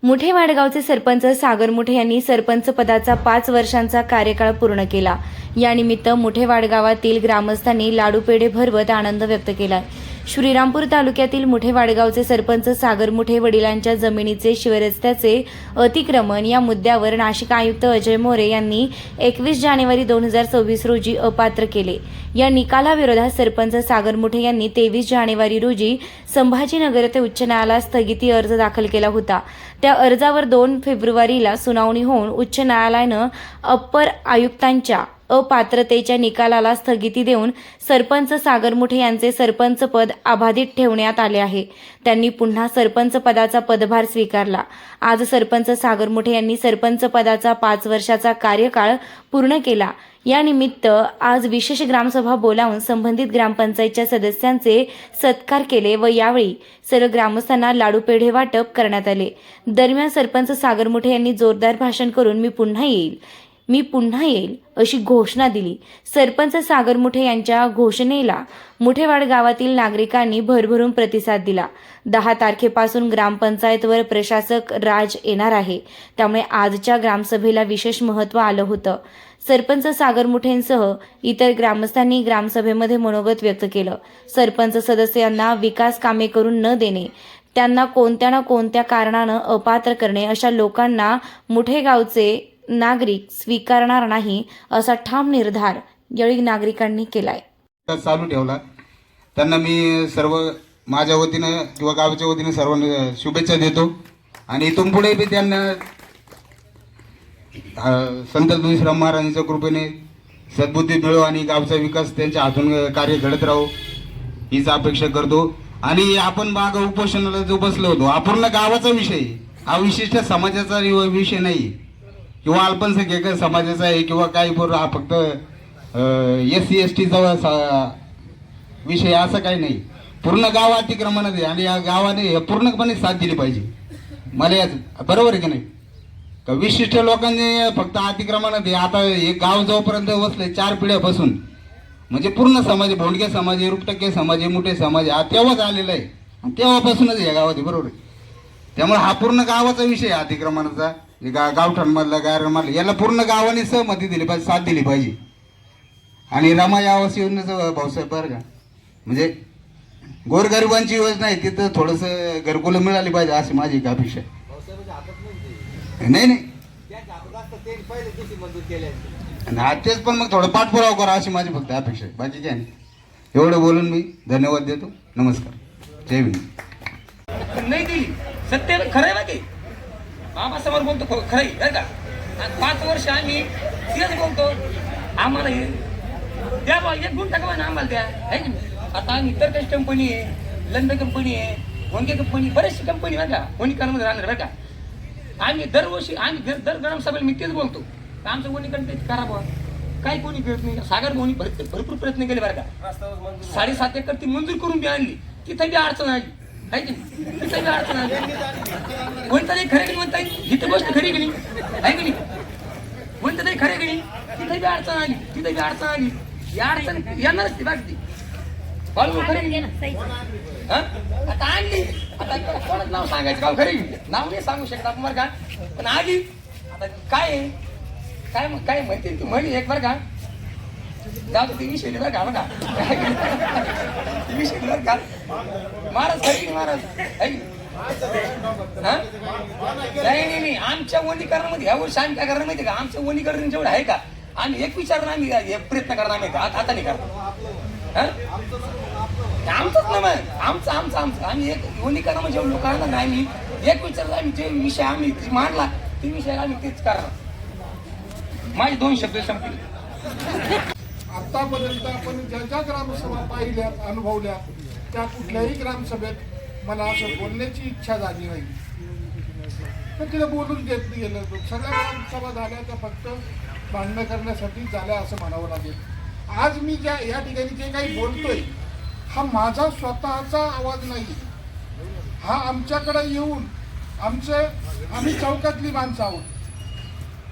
मुठे वाडगावचे सरपंच सागर मुठे यांनी सरपंच पदाचा 5 वर्षांचा कार्यकाळ पूर्ण केला। यानिमित्त मुठे वाडगावातील ग्रामस्थांनी लाडू पेढे भरवत आनंद व्यक्त केला। श्रीरामपूर तालुक्यातील मुठे वाडगावचे सरपंच सागर मुठे वडिलांच्या जमिनीचे शिवरस्त्याचे अतिक्रमण या मुद्द्यावर नाशिक आयुक्त अजय मोरे यांनी 21 जानेवारी 2026 रोजी अपात्र केले। या निकालाविरोधात सरपंच सागर मुठे यांनी 23 जानेवारी रोजी संभाजीनगर येथे उच्च न्यायालयात स्थगिती अर्ज दाखल केला होता। त्या अर्जावर 2 फेब्रुवारीला सुनावणी होऊन उच्च न्यायालयानं अप्पर आयुक्तांच्या अपात्रतेच्या निकालाला स्थगिती देऊन सरपंच सागर मुठे यांचे सरपंच पद अबाधित ठेवण्यात आले आहे। त्यांनी पुन्हा सरपंच पदाचा पदभार स्वीकारला। आज सरपंच सागर मुठे यांनी सरपंच पदाचा 5 वर्षाचा कार्यकाळ पूर्ण केला। यानिमित्त आज विशेष ग्रामसभा बोलावून संबंधित ग्रामपंचायतच्या सदस्यांचे सत्कार केले व यावेळी सर्व ग्रामस्थांना लाडू पेढे वाटप करण्यात आले। दरम्यान सरपंच सागर मुठे यांनी जोरदार भाषण करून मी पुन्हा येईल अशी घोषणा दिली। सरपंच सागर मुठे यांच्या घोषणेला मुठेवाड गावातील नागरिकांनी भरभरून प्रतिसाद दिला। 10 तारखेपासून ग्रामपंचायतवर प्रशासक राज येणार आहे, त्यामुळे आजच्या ग्रामसभेला विशेष महत्त्व आलं होतं। सरपंच सागर मुठेंसह इतर ग्रामस्थांनी ग्रामसभेमध्ये मनोगत व्यक्त केलं। सरपंच सदस्यांना विकास कामे करून न देणे, त्यांना कोणत्या ना कोणत्या कारणानं अपात्र करणे अशा लोकांना मुठे गावचे नागरिक स्वीकारणार नाही असा ठाम निर्धार यावेळी नागरिकांनी केलाय। चालू ठेवला त्यांना मी सर्व माझ्या वतीने किंवा गावच्या वतीने सर्वांना शुभेच्छा देतो आणि इथून पुढे बी त्यांना संत तुळशीराम महाराजांच्या कृपेने सद्बुद्धी मिळो आणि गावचा विकास त्यांच्या हातून कार्य घडत राहो हीच अपेक्षा करतो। आणि आपण माग उपोषणाला जो बसलो होतो हा पूर्ण गावाचा विषय, हा विशिष्ट समाजाचा विषय नाही किंवा अल्पसंख्याक समाजाचा आहे किंवा काही हा फक्त SC STचा विषय असा काही नाही। पूर्ण गाव अतिक्रमणात आहे आणि या गावाने पूर्णपणे साथ दिली पाहिजे। मला याच बरोबर आहे की नाही का विशिष्ट लोकांनी फक्त अतिक्रमणात आहे। आता हे गाव जोपर्यंत वसले 4 पिढ्यापासून म्हणजे पूर्ण समाज, भोंडके समाज आहे, रुपटक्के समाज आहे, मोठे समाज आहे, हा तेव्हाच आलेला आहे आणि तेव्हापासूनच या गावात बरोबर आहे। त्यामुळे हा पूर्ण गावाचा विषय आहे अतिक्रमणाचा। गावठाणमधला गायरमधला याला पूर्ण गावाने सहमती दिली पाहिजे, साथ दिली पाहिजे। आणि रमाई आवास योजनेचं भाऊसाहेब बरं का म्हणजे गोरगरिबांची योजना आहे तिथं थोडंसं घरकुलं मिळाली पाहिजे अशी माझी एक अपेक्षा आहे। नाही तेच पण मग थोडं पाठपुरावा करा अशी माझी फक्त अपेक्षा आहे, बाकी काय नाही। एवढं बोलून मी धन्यवाद देतो। नमस्कार, जय भीम। नाही दिली सत्य खरं आहे बाकी बाबासमोर बोलतो खरं आहे बरं का। 5 वर्ष आम्ही तेच बोलतो, आम्हाला हे द्या बा, 1 गुण टाका ना आम्हाला द्या आहे की नाही। आता आम्ही तरकश कंपनी आहे, लंड कंपनी आहे, वंगे कंपनी, बरेचशी कंपनी बरं का वनीकरणामध्ये राहणार बरं का। आम्ही दरवर्षी आम्ही दर ग्रामसभेला मी तेच बोलतो, आमचं वनीकरण ते करा बुवा, काही कोणी करत नाही। सागर भाऊनी भरपूर प्रयत्न केले बरं का। 7.5 एकर ती मंजूर करून बी आणली, तिथं बी अडचण आली आहे की नाही, तिथं बी अडचण आली। कोणतं नाही खरे की म्हणता येईल, जिथं गोष्ट खरी गेली आहे की नाही, कोणतं नाही खरे गेली तिथं बी अडचण आली, तिथं बी अडचण आली। या अडचण येणारच ती बाकी खरे आता आणली। आता कोणाच नाव सांगायचं गाव खरे नाव नाही सांगू शकत आपण बरं का, पण आली आता काय काय म्हणते ती म्हणी एक बरं का, जाऊ ती विषय बरं का बघा ती विषय बरं का महाराज खरी महाराज नाही आमच्या वनीकरणामध्ये ह्या वर्षी आम्ही काय करणार माहिती का, आमचं वनीकरण जेवढं आहे का आम्ही एक विचारून आम्ही प्रयत्न करणार नाही का आता नाही करणार आमचंच ना मग आमचं आम्ही एक वनीकरण जेवढं लोकांना नाही आम्ही एक विचारलं, आम्ही जे विषय आम्ही मांडला ते विषय आम्ही तेच करणार। माझे 2 शब्द संपले। आतापर्यंत आपण ज्या ग्रामसभा पाहिल्या अनुभवल्या त्या कुठल्याही ग्रामसभेत मला असं बोलण्याची इच्छा झाली नाही, तर तिला बोलून देत गेलं। सगळ्या ग्रामसभा झाल्या त्या फक्त भांडणं करण्यासाठी झाल्या असं म्हणावं लागेल। आज मी या ठिकाणी जे काही बोलतोय हा माझा स्वतःचा आवाज नाही, हा आमच्याकडे येऊन आम्ही चौकातली माणसं आहोत,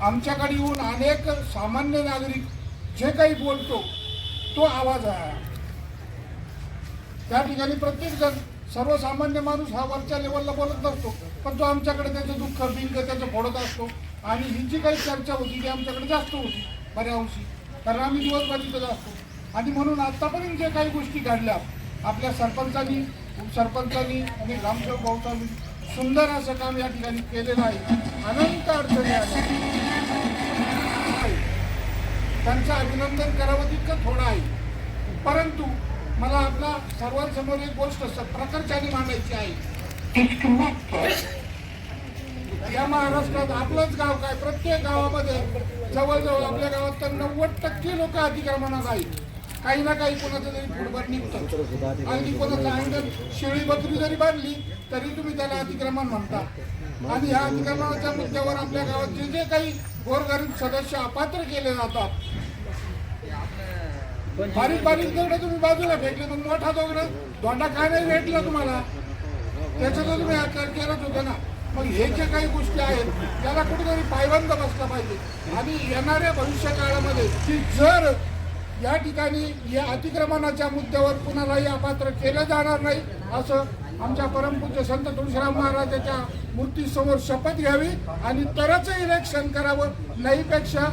आमच्याकडे येऊन अनेक सामान्य नागरिक जे काही बोलतो तो आवाज आहे। त्या ठिकाणी प्रत्येक जण सर्वसामान्य माणूस हा वरच्या लेवलला बोलत नसतो, पण तो आमच्याकडे त्याचं दुःख बिंग त्याचं फोडत असतो. आणि ही जी काही चर्चा होती ती आमच्याकडे जास्त होती बऱ्या अंशी, कारण आम्ही दिवसभर तिथं असतो. आणि म्हणून आत्तापर्यंत जे काही गोष्टी घडल्या आपल्या सरपंचांनी, उपसरपंचांनी आणि ग्रामसेवक भाऊसांनी सुंदर असं काम या ठिकाणी केलेलं आहे. अनंत अडचणी आल्या, त्यांचं अभिनंदन करावं तितकं थोडं आहे. परंतु मला आपला सर्वांसमोर एक गोष्ट प्रकर्षाने मांडायची आहे. या महाराष्ट्रात आपलंच गाव काय, प्रत्येक गावामध्ये जवळजवळ आपल्या गावात तर 90% लोक अतिक्रमणात आहेत. काही ना काही कोणाचं तरी फुटभर निघतं. आणि कोणाचं अंगण शेळी बकरी जरी बांधली तरी तुम्ही त्याला अतिक्रमण म्हणता. आणि ह्या अतिक्रमणाच्या मुद्द्यावर आपल्या गावात जे जे काही गोरगरीब सदस्य अपात्र केले जातात, बारीक बारीक दगड तुम्ही बाजूला फेकले, पण मोठा दोंडा काय नाही भेटला तुम्हाला, त्याचं तर तुम्ही करत होता ना. मग हे जे काही गोष्टी आहेत त्याला कुठेतरी पायबंद बसला पाहिजे. आणि येणाऱ्या भविष्य काळामध्ये की जर या ठिकाणी या अतिक्रमणाच्या मुद्द्यावर कुणालाही अपात्र केलं जाणार नाही, असं आमच्या परमपूज्य संत तुळशीराम महाराजांच्या मूर्तीसमोर शपथ घ्यावी आणि तरच इलेक्शन करावं. नाहीपेक्षा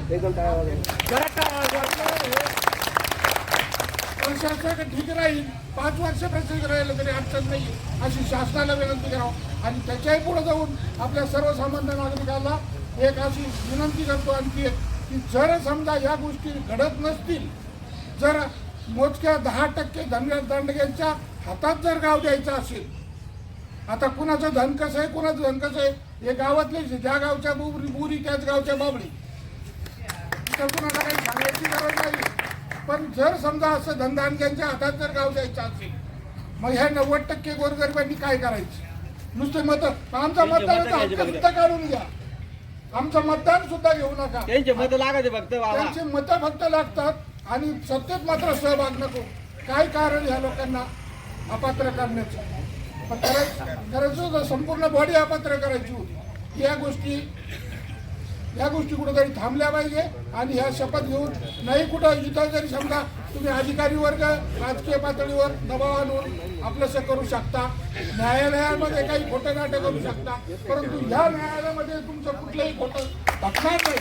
प्रशासक ठीक राहील, 5 वर्ष प्रशासक राहिलं तरी अडचण नाही, अशी शासनाला विनंती करावं. आणि त्याच्याही पुढे जाऊन आपल्या सर्वसामान्य नागरिकाला एक अशी विनंती करतो आणखी एक, की जर समजा या गोष्टी घडत नसतील, जर मोजक्या 10% धनगरदांडग्यांच्या हातात जर गाव द्यायचं असेल, आता कुणाचं धन कसं आहे, कुणाचं धन कसं आहे, हे गावातले ज्या गावच्या बुरी त्याच गावच्या बाबडी, तर कुणाला काही सांगायची गरज नाही. पण जर समजा असं धनदांडग्यांच्या हातात जर गाव द्यायचं असेल, मग ह्या 90% गोरगरिबांनी काय करायचं? नुसते मत, आमचा मतदानाचा हक्क सुद्धा काढून घ्या, आमचं मतदान सुद्धा घेऊ नका. त्यांचे मत लागते फक्त, त्यांचे मत फक्त लागतात आणि सत्तेत मात्र सहभाग नको. काय कारण ह्या लोकांना अपात्र करण्याचं? पण करायचं संपूर्ण बॉडी अपात्र करायची होती. या गोष्टी कुठेतरी थांबल्या पाहिजे. आणि ह्या शपथ घेऊन नाही कुठं इथं जरी समजा तुम्ही अधिकारी वर्ग राजकीय पातळीवर दबाव आणून आपलंसं करू शकता, न्यायालयामध्ये काही खोटं नाटक करू शकता, परंतु ह्या न्यायालयामध्ये तुमचं कुठलंही खोटं टाकणार नाही.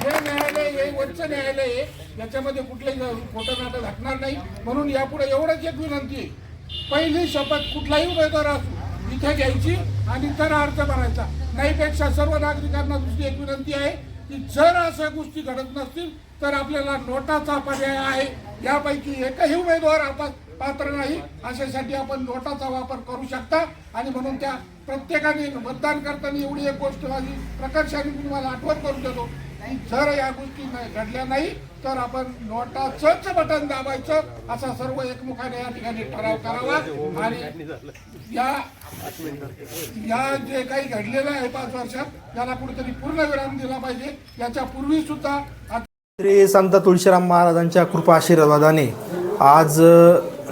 हे न्यायालय, हे वरचं न्यायालय आहे, याच्यामध्ये कुठलंही खोटं नाटक घडणार नाही. म्हणून यापुढे एवढंच एक विनंती आहे, पहिली शपथ कुठलाही उमेदवार असू इथे घ्यायची आणि तर अर्ज भरायचा. नाहीपेक्षा सर्व नागरिकांना दुसरी एक विनंती आहे की जर अशा गोष्टी घडत नसतील तर आपल्याला नोटाचा पर्याय आहे. यापैकी एकही उमेदवार पात्र नाही, अशासाठी आपण नोटाचा वापर करू शकता. आणि म्हणून त्या प्रत्येकाने मतदान करताना एवढी एक गोष्ट माझी प्रकर्षाने तुम्हाला आठवण करून देतो की जर या गोष्टी घडल्या नाही तर आपण नोटाचंच बटन दाबायचं, असा सर्व एकमुखाने या ठिकाणी ठराव करावा. आणि या जे काही घडलेलं आहे 5 वर्षात, त्याला कुठेतरी पूर्ण विराम दिला पाहिजे. याच्या पूर्वी सुद्धा श्री संत तुळशीराम महाराजांच्या कृपा आशीर्वादाने आज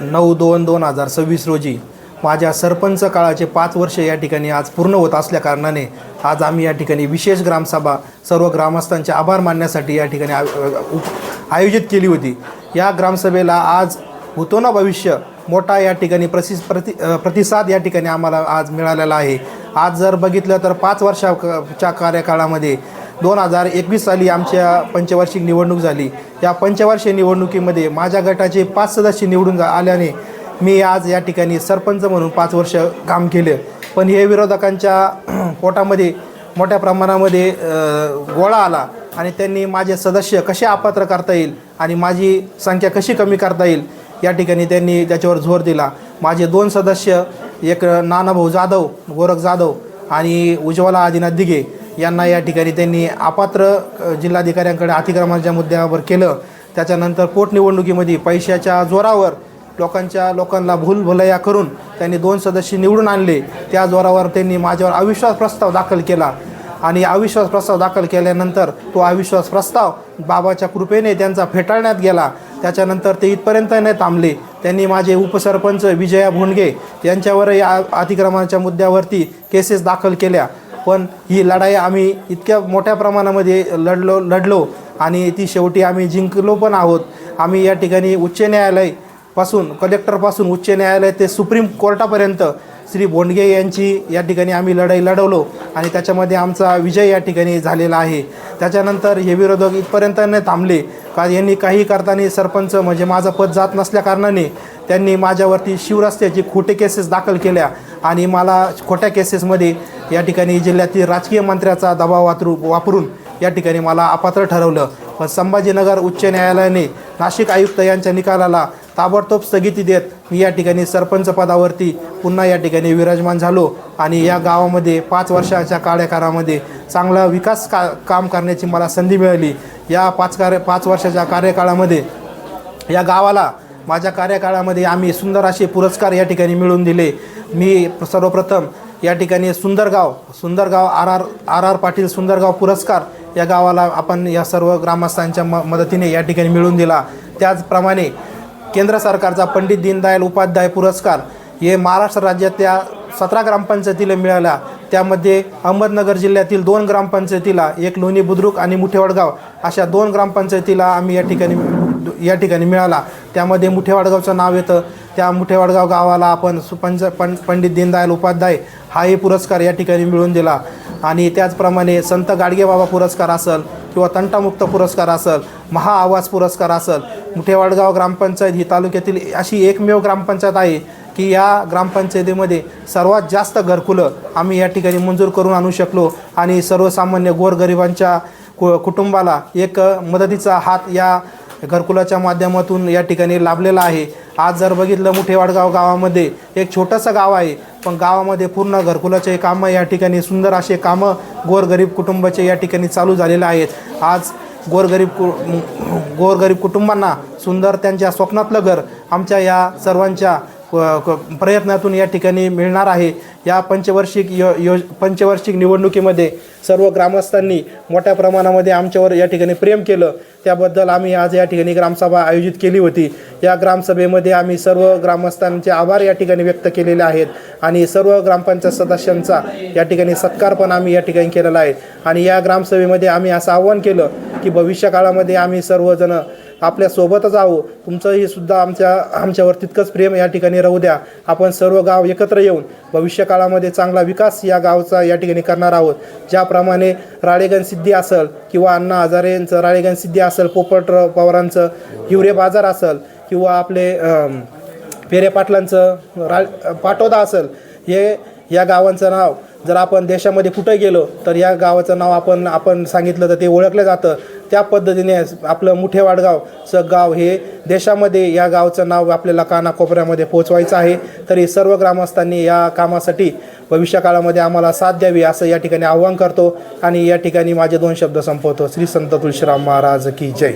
9/2/2026 रोजी माझ्या सरपंच काळाचे 5 वर्ष या ठिकाणी आज पूर्ण होत असल्या कारणाने आज आम्ही या ठिकाणी विशेष ग्रामसभा सर्व ग्रामस्थांचे आभार मानण्यासाठी या ठिकाणी आयोजित केली होती. या ग्रामसभेला आज होतो ना भविष्य मोठा या ठिकाणी प्रतिसाद या ठिकाणी आम्हाला आज मिळालेला आहे. आज जर बघितलं तर 5 वर्षाच्या कार्यकाळामध्ये 2021 साली आमच्या पंचवार्षिक निवडणूक झाली. या पंचवार्षिक निवडणुकीमध्ये माझ्या गटाचे 5 सदस्य निवडून आल्याने मी आज या ठिकाणी सरपंच म्हणून 5 वर्ष काम केले. पण हे विरोधकांच्या पोटामध्ये मोठ्या प्रमाणामध्ये गोळा आला आणि त्यांनी माझे सदस्य कसे अपात्र करता येईल आणि माझी संख्या कशी कमी करता येईल या ठिकाणी त्यांनी त्याच्यावर जोर दिला. माझे 2 सदस्य, एक नानाभाऊ जाधव, गोरख जाधव आणि उज्ज्वला आदिनाथ दिघे यांना या ठिकाणी त्यांनी अपात्र जिल्हाधिकाऱ्यांकडे अतिक्रमणाच्या मुद्द्यावर केलं. त्याच्यानंतर पोटनिवडणुकीमध्ये पैशाच्या जोरावर लोकांना भूलभुलैया करून त्यांनी 2 सदस्य निवडून आणले. त्या जोरावर त्यांनी माझ्यावर अविश्वास प्रस्ताव दाखल केला आणि अविश्वास प्रस्ताव दाखल केल्यानंतर तो अविश्वास प्रस्ताव बाबाच्या कृपेने त्यांचा फेटाळण्यात गेला. त्याच्यानंतर ते इथपर्यंत नाही थांबले. त्यांनी माझे उपसरपंच विजया भोंडगे यांच्यावर या अतिक्रमणाच्या मुद्द्यावरती केसेस दाखल केल्या. पण ही लढाई आम्ही इतक्या मोठ्या प्रमाणामध्ये लढलो आणि ती शेवटी आम्ही जिंकलो पण आहोत. आम्ही या ठिकाणी उच्च न्यायालय पासून कलेक्टरपासून उच्च न्यायालय ते सुप्रीम कोर्टापर्यंत श्री बोंडगे यांची या ठिकाणी आम्ही लढाई लढवलो आणि त्याच्यामध्ये आमचा विजय या ठिकाणी झालेला आहे. त्याच्यानंतर हे विरोधक इथपर्यंत न थांबले का यांनी काही करताना सरपंच म्हणजे माझं पद जात नसल्याकारणाने त्यांनी माझ्यावरती शिवरस्त्याची खोटे केसेस दाखल केल्या आणि मला खोट्या केसेसमध्ये या ठिकाणी जिल्ह्यातील राजकीय मंत्र्याचा दबाव वापरून या ठिकाणी मला अपात्र ठरवलं. पण संभाजीनगर उच्च न्यायालयाने नाशिक आयुक्त यांच्या निकालाला ताबडतोब स्थगिती देत मी या ठिकाणी सरपंच पदावरती पुन्हा या ठिकाणी विराजमान झालो आणि या गावामध्ये 5 वर्षाच्या कार्यकाळामध्ये चांगला विकास काम करण्याची मला संधी मिळाली. या 5 वर्षाच्या कार्यकाळामध्ये या गावाला माझ्या कार्यकाळामध्ये आम्ही सुंदर असे पुरस्कार या ठिकाणी मिळवून दिले. मी सर्वप्रथम या ठिकाणी सुंदरगाव आर पाटील सुंदरगाव पुरस्कार या गावाला आपण या सर्व ग्रामस्थांच्या मदतीने या ठिकाणी मिळवून दिला. त्याचप्रमाणे केंद्र सरकारचा पंडित दीनदयाल उपाध्याय पुरस्कार हे महाराष्ट्र राज्यातल्या 17 ग्रामपंचायतीला मिळाला. त्यामध्ये अहमदनगर जिल्ह्यातील 2 ग्रामपंचायतीला, एक लोणी बुद्रुक आणि मुठेवडगाव अशा 2 ग्रामपंचायतीला आम्ही या ठिकाणी मिळाला. त्यामध्ये मुठेवडगावचं नाव येतं. त्या मुठेवडगाव गावाला आपण पंडित दीनदयाल उपाध्याय हाही पुरस्कार या ठिकाणी मिळवून दिला. आणि त्याचप्रमाणे संत गाडगेबाबा पुरस्कार असेल किंवा तंटामुक्त पुरस्कार असेल, महाआवाज पुरस्कार असेल. मुठेवडगाव ग्रामपंचायत ही तालुक्यातील अशी एकमेव ग्रामपंचायत आहे की या ग्रामपंचायतीमध्ये सर्वात जास्त घरकुलं आम्ही या ठिकाणी मंजूर करून आणू शकलो आणि सर्वसामान्य गोरगरिबांच्या कुटुंबाला एक मदतीचा हात या घरकुलाच्या माध्यमातून या ठिकाणी लाभलेला आहे. आज जर बघितलं मुठेवडगाव गावामध्ये एक छोटंसं गाव आहे, पण गावामध्ये पूर्ण घरकुलाचे कामं या ठिकाणी सुंदर असे कामं गोरगरीब कुटुंबाचे या ठिकाणी चालू झालेले आहेत. आज गोरगरीब कुटुंबांना सुंदर त्यांच्या स्वप्नातलं घर आमच्या या सर्वांच्या प्रयत्नातून या ठिकाणी मिळणार आहे. या पंचवार्षिक निवडणुकीमध्ये सर्व ग्रामस्थांनी मोठ्या प्रमाणामध्ये आमच्यावर या ठिकाणी प्रेम केलं. त्याबद्दल आम्ही आज या ठिकाणी ग्रामसभा आयोजित केली होती. या ग्रामसभेमध्ये आम्ही सर्व ग्रामस्थांचे आभार या ठिकाणी व्यक्त केलेले आहेत आणि सर्व ग्रामपंचायत सदस्यांचा या ठिकाणी सत्कार पण आम्ही या ठिकाणी केलेला आहे. आणि या ग्रामसभेमध्ये आम्ही असं आवाहन केलं की भविष्यकाळामध्ये आम्ही सर्वजण आपल्यासोबतच आहो. तुमचंही सुद्धा आमच्यावर तितकंच प्रेम या ठिकाणी राहू द्या. आपण सर्व गाव एकत्र येऊन भविष्यकाळामध्ये चांगला विकास या गावचा या ठिकाणी करणार आहोत. ज्याप्रमाणे राळेगण सिद्धी असेल किंवा अण्णा हजारेंचं राळेगण सिद्धी असेल, पोपट पवारांचं हिवरे बाजार असेल किंवा आपले पेरे पाटलांचं पाटोदा असेल, हे या गावांचं नाव जर आपण देशामध्ये कुठं गेलो तर या गावाचं नाव आपण सांगितलं तर ते ओळखलं जातं. त्या पद्धतीने आपलं मुठेवाडगाव गाव हे देशामध्ये या गावचं नाव आपल्याला कानाकोपऱ्यामध्ये पोचवायचं आहे. तरी सर्व ग्रामस्थांनी या कामासाठी भविष्यकाळामध्ये आम्हाला साथ द्यावी असं या ठिकाणी आवाहन करतो आणि या ठिकाणी माझे 2 शब्द संपवतो. श्री संत तुळशीराम महाराज की जय.